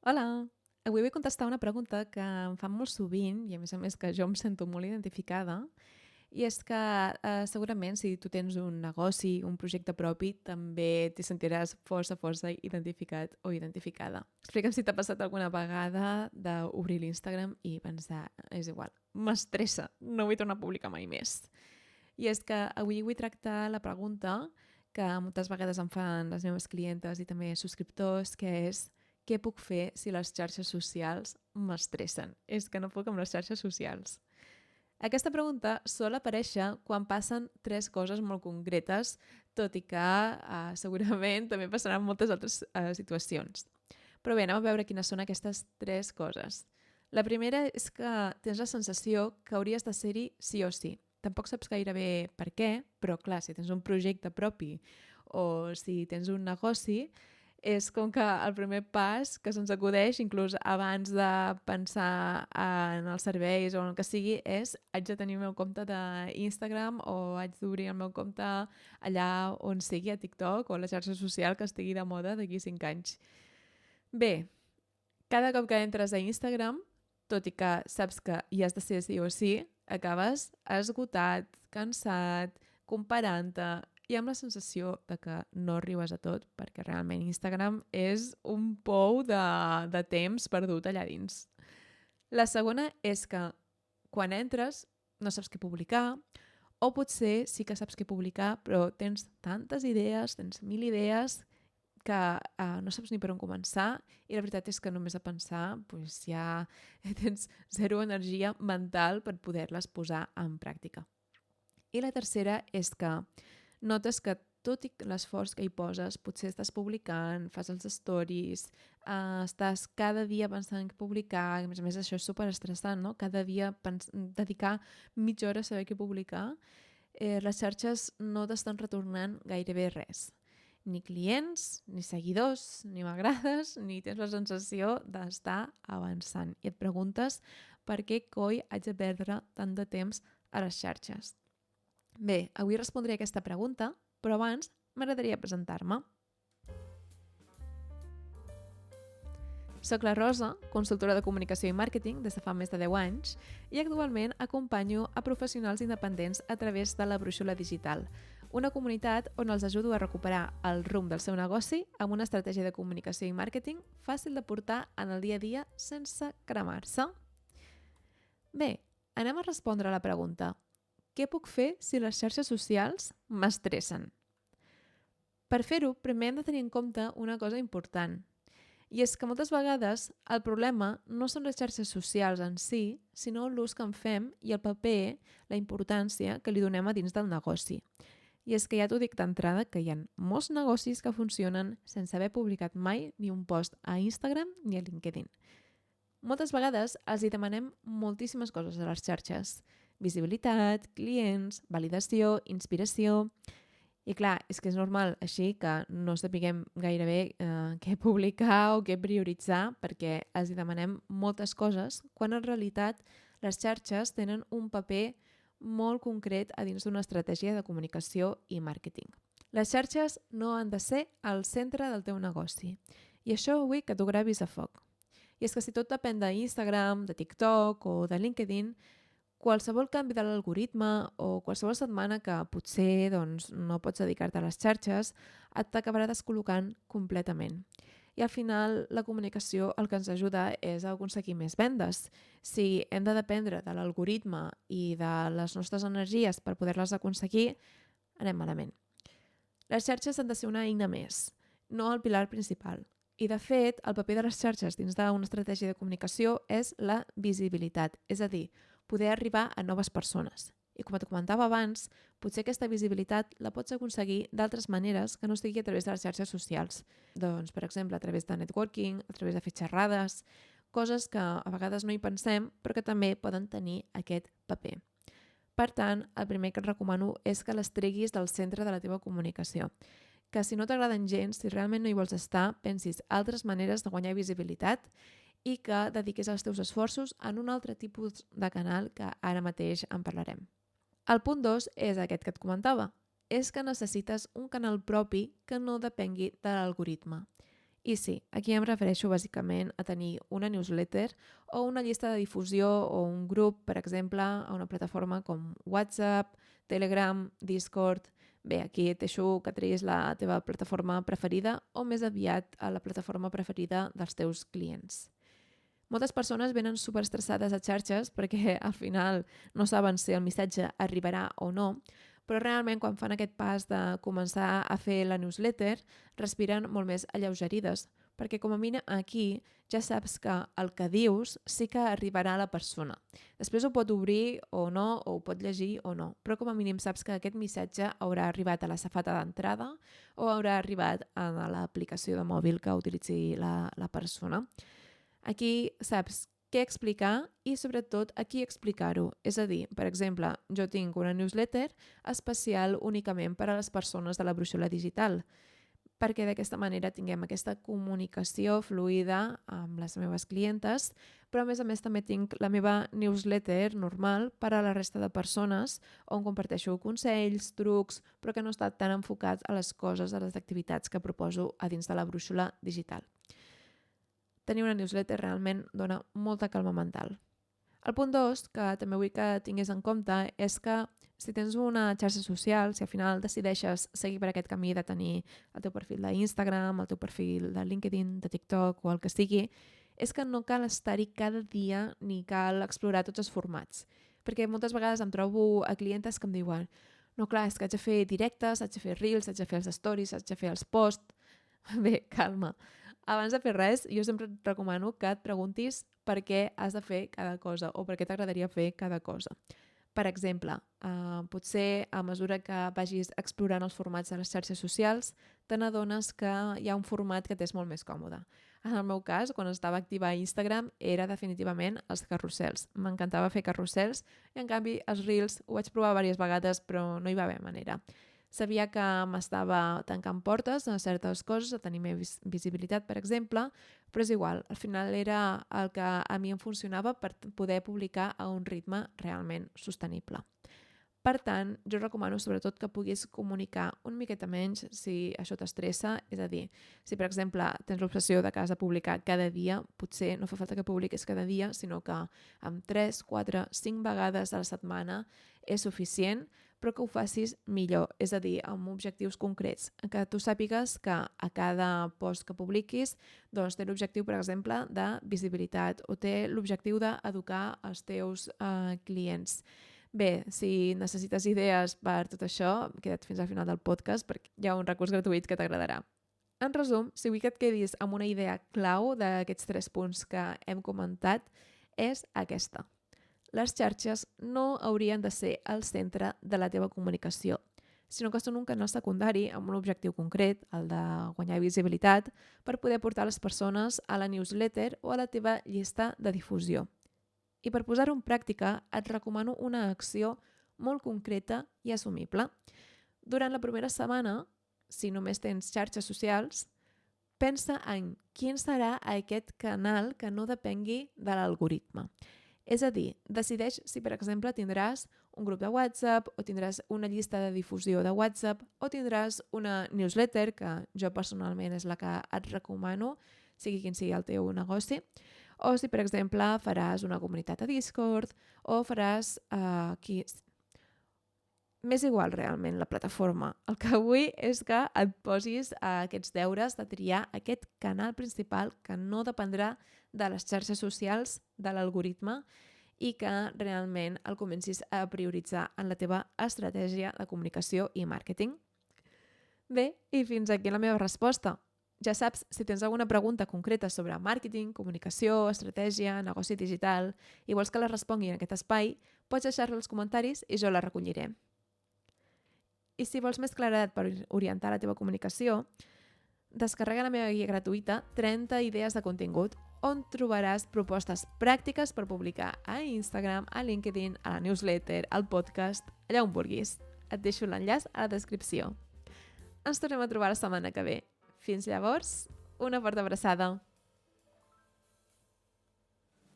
Hola! Avui vull contestar una pregunta que em fan molt sovint i, a més que jo em sento molt identificada, i és que segurament si tu tens un negoci, un projecte propi, també t'hi sentiràs força identificat o identificada. Explica'm si t'ha passat alguna vegada d'obrir l'Instagram i pensar, és igual, m'estressa, no vull tornar a publicar mai més. I és que avui vull tractar la pregunta que moltes vegades em fan les meves clientes i també subscriptors, que és què puc fer si les xarxes socials m'estressen? És que no puc amb les xarxes socials. Aquesta pregunta sol aparèixer quan passen tres coses molt concretes, tot i que segurament també passaran moltes altres situacions. Però bé, anem a veure quines són aquestes tres coses. La primera és que tens la sensació que hauries de ser-hi sí o sí. Tampoc saps gaire bé per què, però clar, si tens un projecte propi o si tens un negoci, és com que el primer pas que se'ns acudeix, inclús abans de pensar en els serveis o en el que sigui, és haig de tenir el meu compte d'Instagram o haig d'obrir el meu compte allà on sigui, a TikTok o a la xarxa social que estigui de moda d'aquí 5 anys. Bé, cada cop que entres a Instagram, tot i que saps que hi has de ser sí o sí, acabes esgotat, cansat, comparant-te i amb la sensació de que no arribes a tot, perquè realment Instagram és un pou de temps perdut allà dins. La segona és que quan entres no saps què publicar, o potser sí que saps què publicar, però tens tantes idees, tens 1000 idees, que no saps ni per on començar, i la veritat és que només a pensar ja tens zero energia mental per poder-les posar en pràctica. I la tercera és que notes que tot i l'esforç que hi poses, potser estàs publicant, fas els stories, estàs cada dia pensant què publicar, i a més això és superestressant, no? Cada dia dedicar mitja hora a saber què publicar, les xarxes no t'estan retornant gairebé res. Ni clients, ni seguidors, ni m'agrades, ni tens la sensació d'estar avançant. I et preguntes per què coi haig de perdre tant de temps a les xarxes. Bé, avui respondré a aquesta pregunta, però abans m'agradaria presentar-me. Soc la Rosa, consultora de comunicació i màrqueting des de fa més de 10 anys i actualment acompanyo a professionals independents a través de la Brúixola Digital, una comunitat on els ajudo a recuperar el rumb del seu negoci amb una estratègia de comunicació i màrqueting fàcil de portar en el dia a dia sense cremar-se. Bé, anem a respondre a la pregunta: què puc fer si les xarxes socials m'estressen? Per fer-ho, primer hem de tenir en compte una cosa important, i és que moltes vegades el problema no són les xarxes socials en si, sinó l'ús que en fem i el paper, la importància que li donem a dins del negoci. I és que ja t'ho dic d'entrada que hi ha molts negocis que funcionen sense haver publicat mai ni un post a Instagram ni a LinkedIn. Moltes vegades els hi demanem moltíssimes coses a les xarxes: visibilitat, clients, validació, inspiració. I clar, és que és normal així que no sapiguem gairebé què publicar o què prioritzar, perquè els hi demanem moltes coses, quan en realitat les xarxes tenen un paper molt concret a dins d'una estratègia de comunicació i màrqueting. Les xarxes no han de ser al centre del teu negoci, i això vull que t'ho gravis a foc. I és que si tot depèn d'Instagram, de TikTok o de LinkedIn, qualsevol canvi de l'algoritme o qualsevol setmana que potser no pots dedicar-te a les xarxes et t'acabarà descol·locant completament. I al final la comunicació el que ens ajuda és a aconseguir més vendes. Si hem de dependre de l'algoritme i de les nostres energies per poder-les aconseguir, anem malament. Les xarxes han de ser una eina més, no el pilar principal. I de fet, el paper de les xarxes dins d'una estratègia de comunicació és la visibilitat, és a dir, poder arribar a noves persones. I com et comentava abans, potser aquesta visibilitat la pots aconseguir d'altres maneres que no sigui a través de les xarxes socials. Doncs, per exemple, a través de networking, a través de fer xerrades, coses que a vegades no hi pensem, però que també poden tenir aquest paper. Per tant, el primer que et recomano és que les treguis del centre de la teva comunicació. Que si no t'agraden gens, si realment no hi vols estar, pensis altres maneres de guanyar visibilitat i que dediquis els teus esforços en un altre tipus de canal que ara mateix en parlarem. El punt 2 és aquest que et comentava. És que necessites un canal propi que no depengui de l'algoritme. I sí, aquí em refereixo bàsicament a tenir una newsletter o una llista de difusió o un grup, per exemple, a una plataforma com WhatsApp, Telegram, Discord. Bé, aquí et deixo que triïs la teva plataforma preferida o més aviat a la plataforma preferida dels teus clients. Moltes persones venen superestressades a xarxes perquè al final no saben si el missatge arribarà o no, però realment quan fan aquest pas de començar a fer la newsletter respiren molt més alleugerides, perquè com a mínim aquí ja saps que el que dius sí que arribarà a la persona. Després ho pot obrir o no, o ho pot llegir o no, però com a mínim saps que aquest missatge haurà arribat a la safata d'entrada o haurà arribat a l'aplicació de mòbil que utilitzi la persona. Aquí saps què explicar i, sobretot, a qui explicar-ho. És a dir, per exemple, jo tinc una newsletter especial únicament per a les persones de la brúixola digital, perquè d'aquesta manera tinguem aquesta comunicació fluida amb les meves clientes, però a més també tinc la meva newsletter normal per a la resta de persones on comparteixo consells, trucs, però que no està tan enfocat a les coses, a les activitats que proposo a dins de la brúixola digital. Tenir una newsletter realment dona molta calma mental. El punt 2, que també vull que tinguis en compte, és que si tens una xarxa social, si al final decideixes seguir per aquest camí de tenir el teu perfil d'Instagram, el teu perfil de LinkedIn, de TikTok o el que sigui, és que no cal estar-hi cada dia ni cal explorar tots els formats. Perquè moltes vegades em trobo a clientes que em diuen no, clar, és que haig de fer directes, haig de fer reels, haig de fer els stories, haig de fer els posts. Bé, calma. Abans de fer res, jo sempre et recomano que et preguntis per què has de fer cada cosa o per què t'agradaria fer cada cosa. Per exemple, potser a mesura que vagis explorant els formats de les xarxes socials, te n'adones que hi ha un format que t'és molt més còmode. En el meu cas, quan estava activa a Instagram, era definitivament els carrusels. M'encantava fer carrusels i, en canvi, els reels ho vaig provar diverses vegades, però no hi va haver manera. Sabia que m'estava tancant portes a certes coses, a tenir més visibilitat, per exemple, però és igual, al final era el que a mi em funcionava per poder publicar a un ritme realment sostenible. Per tant, jo recomano sobretot que puguis comunicar una miqueta menys si això t'estressa, és a dir, si per exemple tens l'obsessió de que has de publicar cada dia, potser no fa falta que publiquis cada dia, sinó que amb 3, 4, 5 vegades a la setmana és suficient, però que ho facis millor, és a dir, amb objectius concrets, que tu sàpigues que a cada post que publiquis doncs, té l'objectiu, per exemple, de visibilitat o té l'objectiu d'educar els teus clients. Bé, si necessites idees per tot això, queda't fins al final del podcast perquè hi ha un recurs gratuït que t'agradarà. En resum, si vull que et quedis amb una idea clau d'aquests 3 punts que hem comentat, és aquesta. Les xarxes no haurien de ser el centre de la teva comunicació, sinó que són un canal secundari amb un objectiu concret, el de guanyar visibilitat, per poder portar les persones a la newsletter o a la teva llista de difusió. I per posar-ho en pràctica, et recomano una acció molt concreta i assumible. Durant la primera setmana, si només tens xarxes socials, pensa en quin serà aquest canal que no depengui de l'algoritme. És a dir, decideix si, per exemple, tindràs un grup de WhatsApp o tindràs una llista de difusió de WhatsApp o tindràs una newsletter, que jo personalment és la que et recomano, sigui quin sigui el teu negoci, o si, per exemple, faràs una comunitat a Discord o faràs M'és igual realment la plataforma. El que vull és que et posis a aquests deures de triar aquest canal principal que no dependrà de les xarxes socials, de l'algoritme, i que realment el comencis a prioritzar en la teva estratègia de comunicació i màrqueting. Bé, i fins aquí la meva resposta. Ja saps, si tens alguna pregunta concreta sobre màrqueting, comunicació, estratègia, negoci digital i vols que la respongui en aquest espai, pots deixar-la als comentaris i jo la recolliré. I si vols més claredat per orientar la teva comunicació, descarrega la meva guia gratuïta 30 idees de contingut, on trobaràs propostes pràctiques per publicar a Instagram, a LinkedIn, a la newsletter, al podcast, allà on vulguis. Et deixo l'enllaç a la descripció. Ens tornem a trobar la setmana que ve. Fins llavors, una forta abraçada.